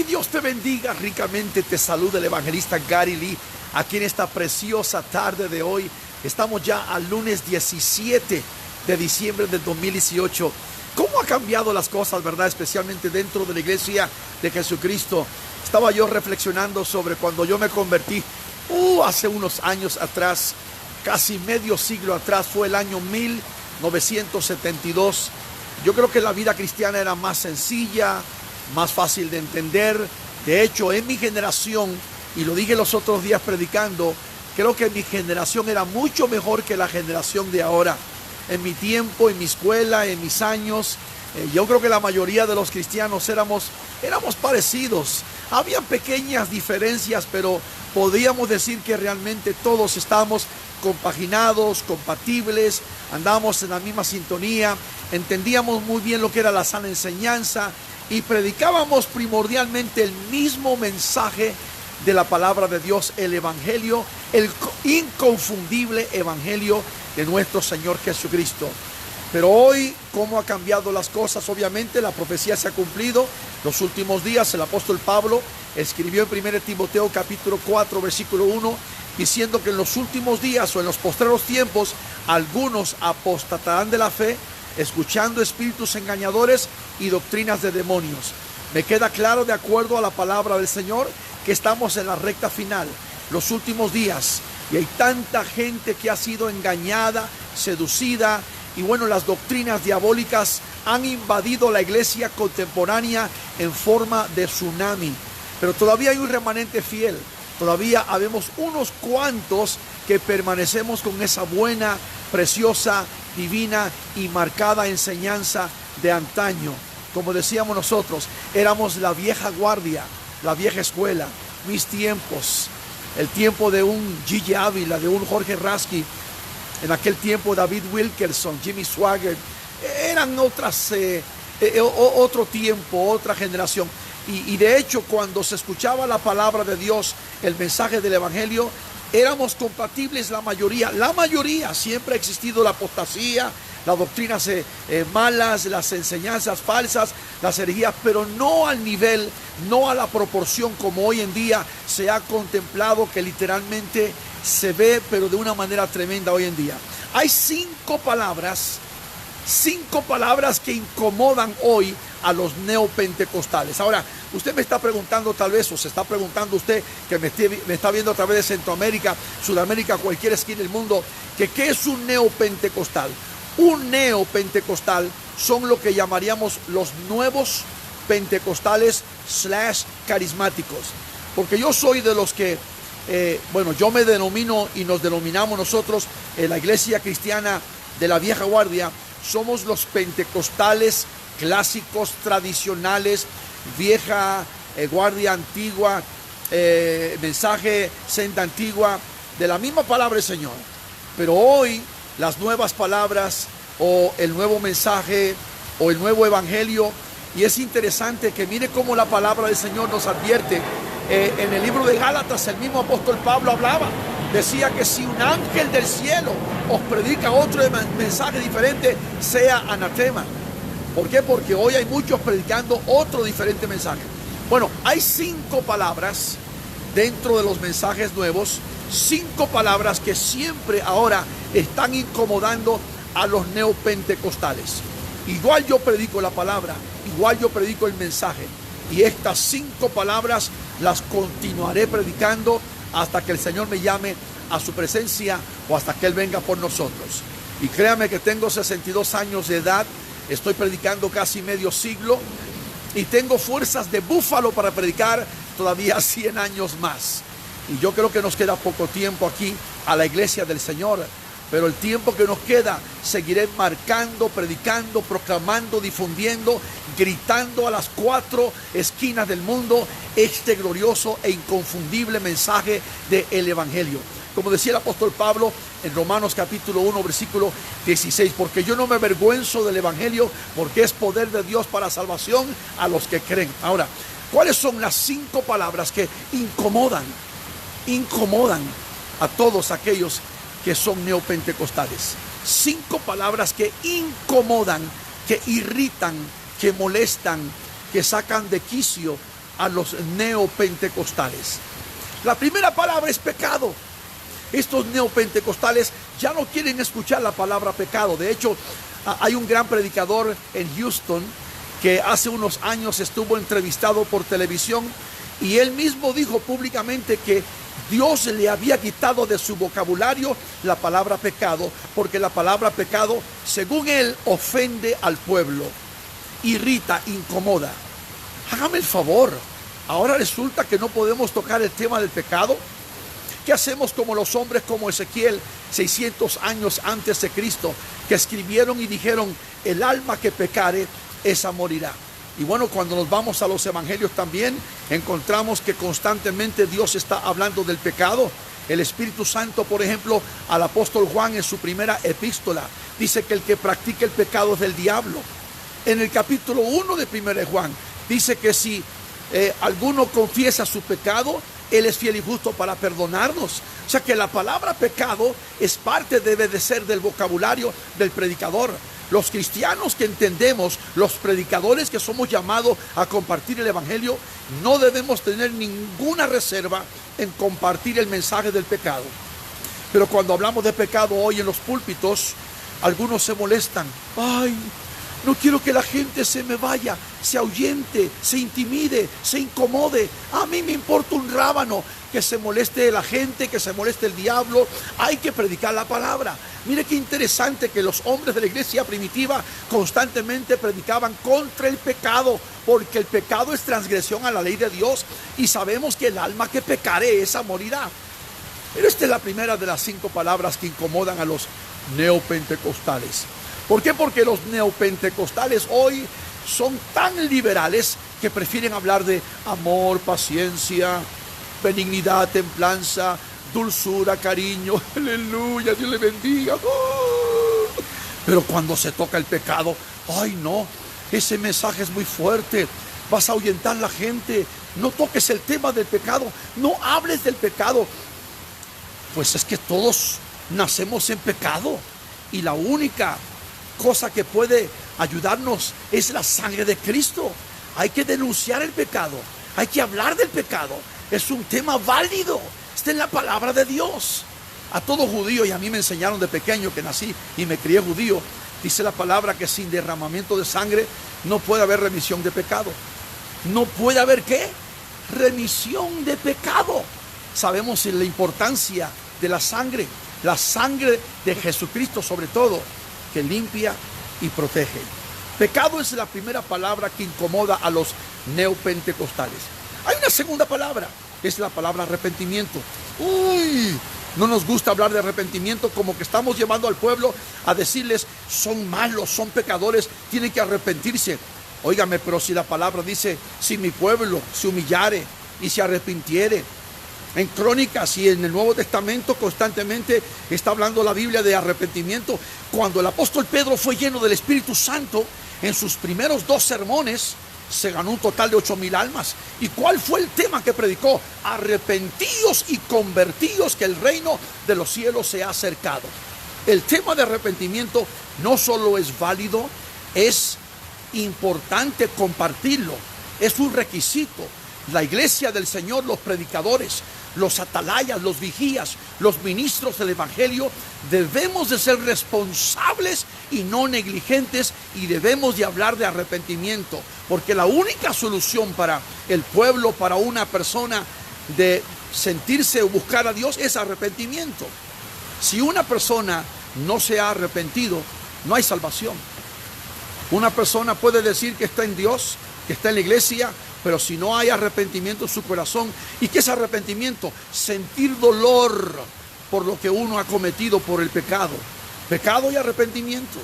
Dios te bendiga ricamente. Te saluda el evangelista Gary Lee aquí en esta preciosa tarde de hoy. Estamos ya al lunes 17 de diciembre del 2018. ¿Cómo ha cambiado las cosas, verdad? Especialmente dentro de la iglesia de Jesucristo. Estaba yo reflexionando sobre cuando yo me convertí hace unos años atrás, casi medio siglo atrás, fue el año 1972. Yo creo que la vida cristiana era más sencilla, más fácil de entender. De hecho, en mi generación, y lo dije los otros días predicando, creo que mi generación era mucho mejor que la generación de ahora. En mi tiempo, en mi escuela, en mis años, yo creo que la mayoría de los cristianos éramos parecidos. Había pequeñas diferencias, pero podíamos decir que realmente todos estábamos compaginados, compatibles, andábamos en la misma sintonía, entendíamos muy bien lo que era la sana enseñanza y predicábamos primordialmente el mismo mensaje de la palabra de Dios, el evangelio, el inconfundible evangelio de nuestro Señor Jesucristo. Pero hoy, ¿cómo ha cambiado las cosas? Obviamente la profecía se ha cumplido. Los últimos días el apóstol Pablo escribió en 1 Timoteo capítulo 4 versículo 1 diciendo que en los últimos días o en los postreros tiempos algunos apostatarán de la fe, escuchando espíritus engañadores y doctrinas de demonios. Me queda claro, de acuerdo a la palabra del Señor, que estamos en la recta final, los últimos días, y hay tanta gente que ha sido engañada, seducida, y bueno, las doctrinas diabólicas han invadido la iglesia contemporánea en forma de tsunami. Pero todavía hay un remanente fiel, todavía habemos unos cuantos que permanecemos con esa buena, preciosa, divina y marcada enseñanza de antaño. Como decíamos nosotros, éramos la vieja guardia, la vieja escuela, mis tiempos, el tiempo de un Gigi Ávila, de un Jorge Rasky, en aquel tiempo David Wilkerson, Jimmy Swaggart, eran otro tiempo, otra generación. Y de hecho, cuando se escuchaba la palabra de Dios, el mensaje del evangelio, éramos compatibles la mayoría. Siempre ha existido la apostasía, las doctrinas malas, las enseñanzas falsas, las herejías, pero no al nivel, no a la proporción como hoy en día se ha contemplado, que literalmente se ve, pero de una manera tremenda hoy en día. Hay cinco palabras que incomodan hoy a los neopentecostales. Ahora, usted me está preguntando tal vez, o se está preguntando usted que me está viendo a través de Centroamérica, Sudamérica, cualquier esquina del mundo, que ¿qué es un neopentecostal? Un neopentecostal son lo que llamaríamos los nuevos pentecostales / carismáticos. Porque yo soy de los que, yo me denomino y nos denominamos nosotros en la iglesia cristiana de la vieja guardia, somos los pentecostales clásicos, tradicionales, vieja guardia antigua, mensaje, senda antigua, de la misma palabra del Señor. Pero hoy las nuevas palabras o el nuevo mensaje o el nuevo evangelio, y es interesante que mire cómo la palabra del Señor nos advierte. En el libro de Gálatas el mismo apóstol Pablo hablaba, decía que si un ángel del cielo os predica otro mensaje diferente, sea anatema. ¿Por qué? Porque hoy hay muchos predicando otro diferente mensaje. Bueno, hay 5 palabras dentro de los mensajes nuevos, 5 palabras que siempre ahora están incomodando a los neopentecostales. Igual yo predico la palabra, igual yo predico el mensaje, y estas 5 palabras las continuaré predicando hasta que el Señor me llame a su presencia o hasta que Él venga por nosotros. Y créame que tengo 62 años de edad, estoy predicando casi medio siglo y tengo fuerzas de búfalo para predicar todavía 100 años más. Y yo creo que nos queda poco tiempo aquí a la iglesia del Señor, pero el tiempo que nos queda seguiré marcando, predicando, proclamando, difundiendo, gritando a las 4 esquinas del mundo este glorioso e inconfundible mensaje del evangelio. Como decía el apóstol Pablo en Romanos capítulo 1 versículo 16, porque yo no me avergüenzo del evangelio, porque es poder de Dios para salvación a los que creen. Ahora, ¿cuáles son las 5 palabras que incomodan a todos aquellos que son neopentecostales? 5 palabras que incomodan, que irritan, que molestan, que sacan de quicio a los neopentecostales. La primera palabra es pecado. Estos neopentecostales ya no quieren escuchar la palabra pecado. De hecho, hay un gran predicador en Houston que hace unos años estuvo entrevistado por televisión y él mismo dijo públicamente que Dios le había quitado de su vocabulario la palabra pecado, porque la palabra pecado, según él, ofende al pueblo, irrita, incomoda. Hágame el favor, ahora resulta que no podemos tocar el tema del pecado. ¿Qué hacemos como los hombres como Ezequiel, 600 años antes de Cristo, que escribieron y dijeron, el alma que pecare, esa morirá? Y bueno, cuando nos vamos a los evangelios también encontramos que constantemente Dios está hablando del pecado. El Espíritu Santo, por ejemplo, al apóstol Juan en su primera epístola dice que el que practica el pecado es del diablo. En el capítulo 1 de 1 Juan dice que si alguno confiesa su pecado, Él es fiel y justo para perdonarnos. O sea que la palabra pecado es parte, debe de ser, del vocabulario del predicador. Los cristianos que entendemos, los predicadores que somos llamados a compartir el evangelio, no debemos tener ninguna reserva en compartir el mensaje del pecado. Pero cuando hablamos de pecado hoy en los púlpitos, algunos se molestan. Ay, no quiero que la gente se me vaya, se ahuyente, se intimide, se incomode. A mí me importa un rábano que se moleste la gente, que se moleste el diablo. Hay que predicar la palabra. Mire qué interesante que los hombres de la iglesia primitiva constantemente predicaban contra el pecado, porque el pecado es transgresión a la ley de Dios y sabemos que el alma que pecare, esa morirá. Pero esta es la primera de las 5 palabras que incomodan a los neopentecostales. ¿Por qué? Porque los neopentecostales hoy son tan liberales que prefieren hablar de amor, paciencia, benignidad, templanza, dulzura, cariño. Aleluya, Dios le bendiga. Pero cuando se toca el pecado, ay no, ese mensaje es muy fuerte, vas a ahuyentar a la gente, no toques el tema del pecado, no hables del pecado. Pues es que todos nacemos en pecado y la única cosa que puede ayudarnos es la sangre de Cristo. Hay que denunciar el pecado, hay que hablar del pecado. Es un tema válido, está en la palabra de Dios. A todo judío, y a mí me enseñaron de pequeño que nací y me crié judío, dice la palabra que sin derramamiento de sangre no puede haber remisión de pecado. No puede haber ¿qué? Remisión de pecado. Sabemos la importancia de la sangre de Jesucristo sobre todo, que limpia y protege. Pecado es la primera palabra que incomoda a los neopentecostales. Hay una segunda palabra, es la palabra arrepentimiento. No nos gusta hablar de arrepentimiento, como que estamos llevando al pueblo a decirles, son malos, son pecadores, tienen que arrepentirse. Óigame, pero si la palabra dice, si mi pueblo se humillare y se arrepintiere. En Crónicas y en el Nuevo Testamento constantemente está hablando la Biblia de arrepentimiento. Cuando el apóstol Pedro fue lleno del Espíritu Santo, en sus primeros 2 sermones se ganó un total de 8,000 almas. ¿Y cuál fue el tema que predicó? Arrepentíos y convertíos, que el reino de los cielos se ha acercado. El tema de arrepentimiento no solo es válido, es importante compartirlo, es un requisito. La iglesia del Señor, los predicadores, los atalayas, los vigías, los ministros del evangelio, debemos de ser responsables y no negligentes, y debemos de hablar de arrepentimiento, porque la única solución para el pueblo, para una persona de sentirse o buscar a Dios, es arrepentimiento. Si una persona no se ha arrepentido, no hay salvación. Una persona puede decir que está en Dios, que está en la iglesia, pero si no hay arrepentimiento en su corazón. ¿Y qué es arrepentimiento? Sentir dolor por lo que uno ha cometido, por el pecado. Pecado y arrepentimiento.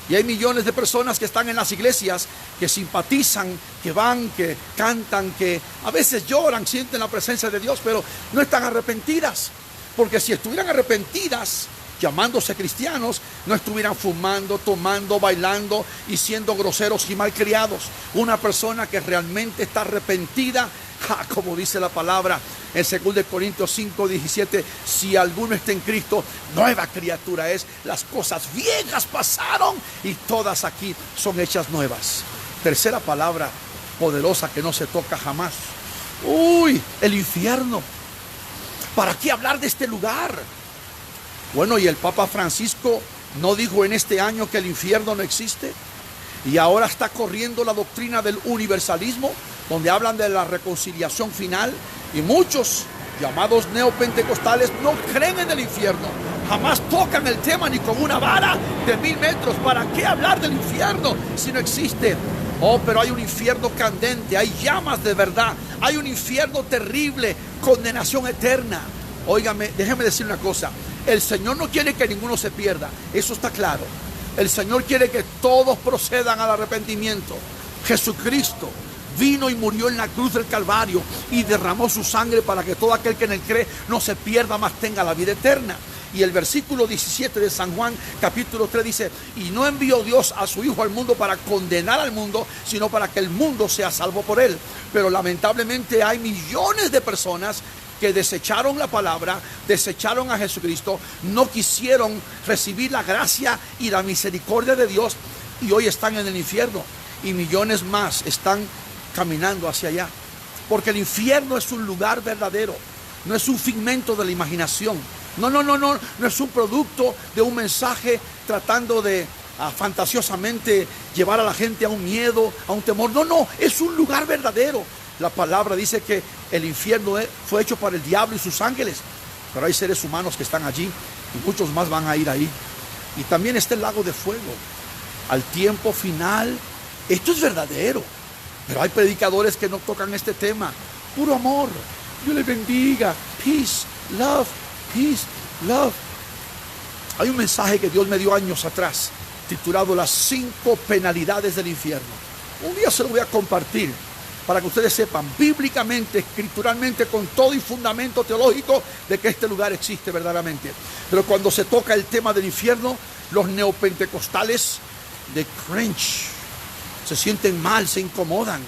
Y hay millones de personas que están en las iglesias, que simpatizan, que van, que cantan, que a veces lloran, sienten la presencia de Dios, pero no están arrepentidas. Porque si estuvieran arrepentidas, llamándose cristianos, no estuvieran fumando, tomando, bailando y siendo groseros y malcriados. Una persona que realmente está arrepentida, como dice la palabra en 2 Corintios 5:17, si alguno está en Cristo, nueva criatura es, las cosas viejas pasaron y todas aquí son hechas nuevas. Tercera palabra poderosa que no se toca jamás, Uy, el infierno. ¿Para qué hablar de este lugar? Bueno, y el Papa Francisco no dijo en este año que el infierno no existe. Y ahora está corriendo la doctrina del universalismo, donde hablan de la reconciliación final. Y muchos llamados neopentecostales no creen en el infierno. Jamás tocan el tema ni con una vara de 1000 metros. ¿Para qué hablar del infierno si no existe? Oh, pero hay un infierno candente, hay llamas de verdad, hay un infierno terrible, condenación eterna. Óigame, déjeme decir una cosa. El Señor no quiere que ninguno se pierda, eso está claro. El Señor quiere que todos procedan al arrepentimiento. Jesucristo vino y murió en la cruz del Calvario y derramó su sangre para que todo aquel que en él cree no se pierda, mas tenga la vida eterna. Y el versículo 17 de San Juan capítulo 3 dice: y no envió Dios a su Hijo al mundo para condenar al mundo, sino para que el mundo sea salvo por él. Pero lamentablemente hay millones de personas que desecharon la palabra, desecharon a Jesucristo, no quisieron recibir la gracia y la misericordia de Dios, y hoy están en el infierno, y millones más están caminando hacia allá, porque el infierno es un lugar verdadero, no es un figmento de la imaginación, no es un producto de un mensaje tratando de fantasiosamente llevar a la gente a un miedo, a un temor. No, es un lugar verdadero. La palabra dice que el infierno fue hecho para el diablo y sus ángeles, pero hay seres humanos que están allí y muchos más van a ir ahí. Y también está el lago de fuego. Al tiempo final, esto es verdadero, pero hay predicadores que no tocan este tema. Puro amor, Dios les bendiga, peace, love, peace, love. Hay un mensaje que Dios me dio años atrás, titulado Las 5 penalidades del infierno. Un día se lo voy a compartir, para que ustedes sepan bíblicamente, escrituralmente, con todo y fundamento teológico, de que este lugar existe verdaderamente. Pero cuando se toca el tema del infierno, los neopentecostales de cringe, se sienten mal, se incomodan,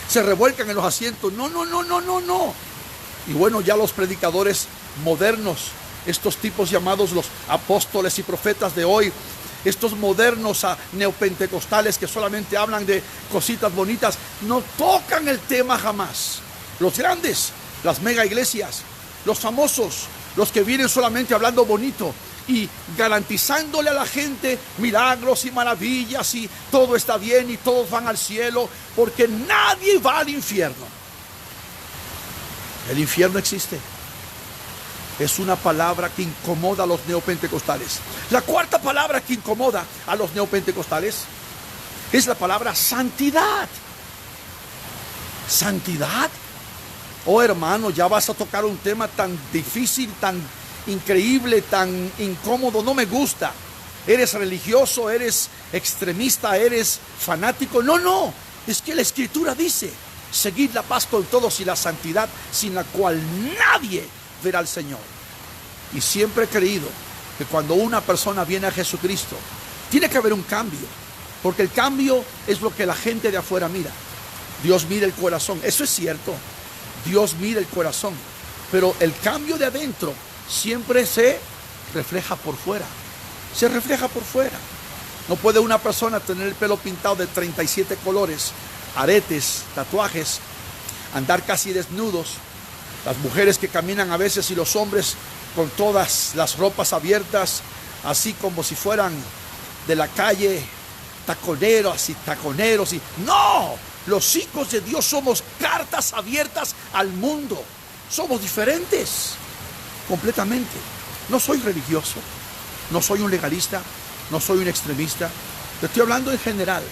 se revuelcan en los asientos. No. Y bueno, ya los predicadores modernos, estos tipos llamados los apóstoles y profetas de hoy, estos modernos neopentecostales que solamente hablan de cositas bonitas, no tocan el tema jamás. Los grandes, las mega iglesias, los famosos, los que vienen solamente hablando bonito y garantizándole a la gente milagros y maravillas y todo está bien y todos van al cielo, porque nadie va al infierno. El infierno existe. Es una palabra que incomoda a los neopentecostales. La cuarta palabra que incomoda a los neopentecostales es la palabra santidad. ¿Santidad? Oh, hermano, ya vas a tocar un tema tan difícil, tan increíble, tan incómodo. No me gusta. Eres religioso, eres extremista, eres fanático. No. Es que la Escritura dice: seguid la paz con todos y la santidad, sin la cual nadie verá al Señor. Y siempre he creído que cuando una persona viene a Jesucristo, tiene que haber un cambio, porque el cambio es lo que la gente de afuera mira. Dios mira el corazón, eso es cierto, Dios mira el corazón, pero el cambio de adentro siempre se refleja por fuera. Se refleja por fuera. No puede una persona tener el pelo pintado de 37 colores, aretes, tatuajes, andar casi desnudos, las mujeres que caminan a veces y los hombres con todas las ropas abiertas, así como si fueran de la calle, taconeros y no, los hijos de Dios somos cartas abiertas al mundo, somos diferentes completamente. No soy religioso, no soy un legalista, no soy un extremista. Te estoy hablando en general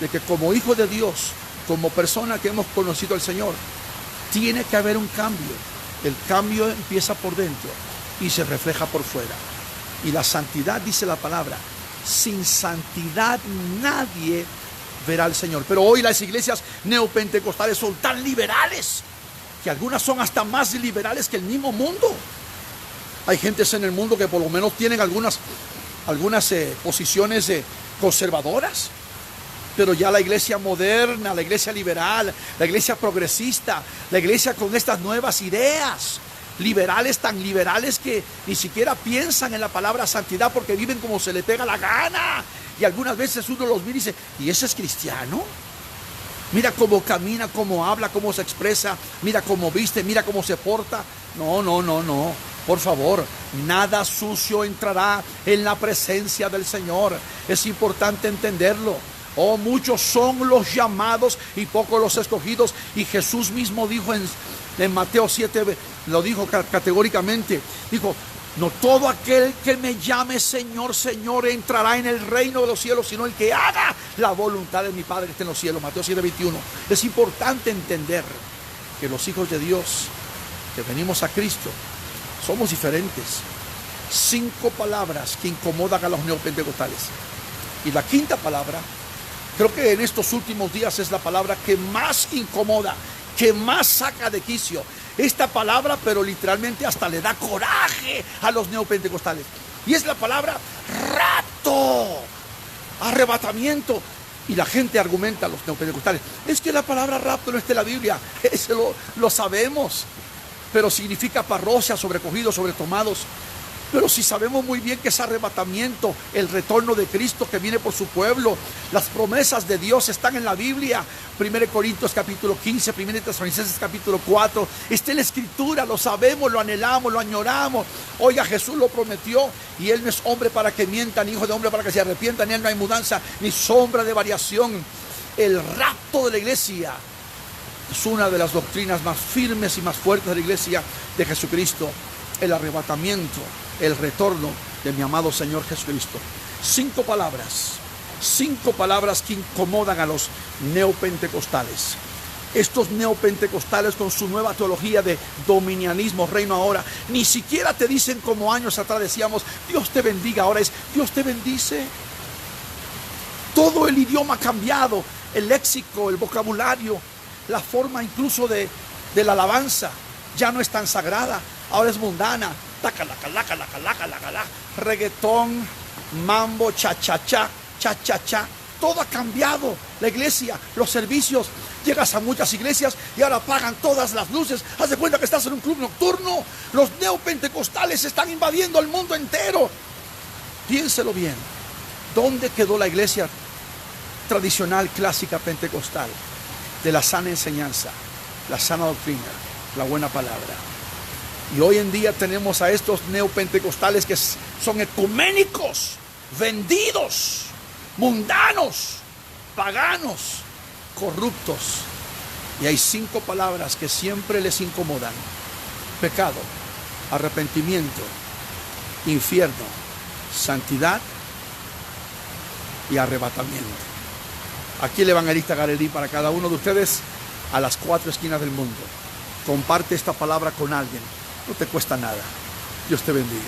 de que como hijo de Dios, como persona que hemos conocido al Señor, tiene que haber un cambio. El cambio empieza por dentro y se refleja por fuera. Y la santidad, dice la palabra, sin santidad nadie verá al Señor. Pero hoy las iglesias neopentecostales son tan liberales que algunas son hasta más liberales que el mismo mundo. Hay gentes en el mundo que por lo menos tienen algunas posiciones conservadoras. Pero ya la iglesia moderna, la iglesia liberal, la iglesia progresista, la iglesia con estas nuevas ideas, liberales, tan liberales que ni siquiera piensan en la palabra santidad porque viven como se le pega la gana. Y algunas veces uno los mira y dice: ¿y ese es cristiano? Mira cómo camina, cómo habla, cómo se expresa. Mira cómo viste, mira cómo se porta. No, no, no, no. Por favor, nada sucio entrará en la presencia del Señor. Es importante entenderlo. Oh, muchos son los llamados y pocos los escogidos. Y Jesús mismo dijo en Mateo 7, lo dijo categóricamente. Dijo, no todo aquel que me llame Señor, Señor entrará en el reino de los cielos, sino el que haga la voluntad de mi Padre que está en los cielos. Mateo 7:21. Es importante entender que los hijos de Dios que venimos a Cristo somos diferentes. 5 palabras que incomodan a los neopentecostales. Y la quinta palabra, creo que en estos últimos días es la palabra que más incomoda, que más saca de quicio. Esta palabra, pero literalmente hasta le da coraje a los neopentecostales. Y es la palabra rapto, arrebatamiento. Y la gente argumenta a los neopentecostales, es que la palabra rapto no está en la Biblia. Eso lo sabemos. Pero significa parrocia, sobrecogidos, sobretomados. Pero si sabemos muy bien que es arrebatamiento, el retorno de Cristo que viene por su pueblo. Las promesas de Dios están en la Biblia. 1 Corintios capítulo 15, 1 Tesalonicenses capítulo 4. Está en la Escritura, lo sabemos, lo anhelamos, lo añoramos. Oiga, Jesús lo prometió y Él no es hombre para que mienta, ni hijo de hombre para que se arrepienta. En Él no hay mudanza, ni sombra de variación. El rapto de la iglesia es una de las doctrinas más firmes y más fuertes de la iglesia de Jesucristo. El arrebatamiento, el retorno de mi amado Señor Jesucristo. 5 palabras que incomodan a los neopentecostales. Estos neopentecostales con su nueva teología de dominianismo, reino ahora, ni siquiera te dicen como años atrás decíamos, Dios te bendiga. Ahora es, Dios te bendice. Todo el idioma ha cambiado, el léxico, el vocabulario, la forma incluso de la alabanza ya no es tan sagrada, ahora es mundana. Reggaetón, mambo, cha-cha-cha, cha-cha-cha. Todo ha cambiado. La iglesia, los servicios. Llegas a muchas iglesias y ahora apagan todas las luces. Haz de cuenta que estás en un club nocturno. Los neopentecostales están invadiendo el mundo entero. Piénselo bien. ¿Dónde quedó la iglesia tradicional, clásica, pentecostal? De la sana enseñanza, la sana doctrina, la buena palabra. Y hoy en día tenemos a estos neopentecostales que son ecuménicos, vendidos, mundanos, paganos, corruptos. Y hay 5 palabras que siempre les incomodan: pecado, arrepentimiento, infierno, santidad y arrebatamiento. Aquí el evangelista Garelí para cada uno de ustedes a las 4 esquinas del mundo. Comparte esta palabra con alguien. No te cuesta nada. Dios te bendiga.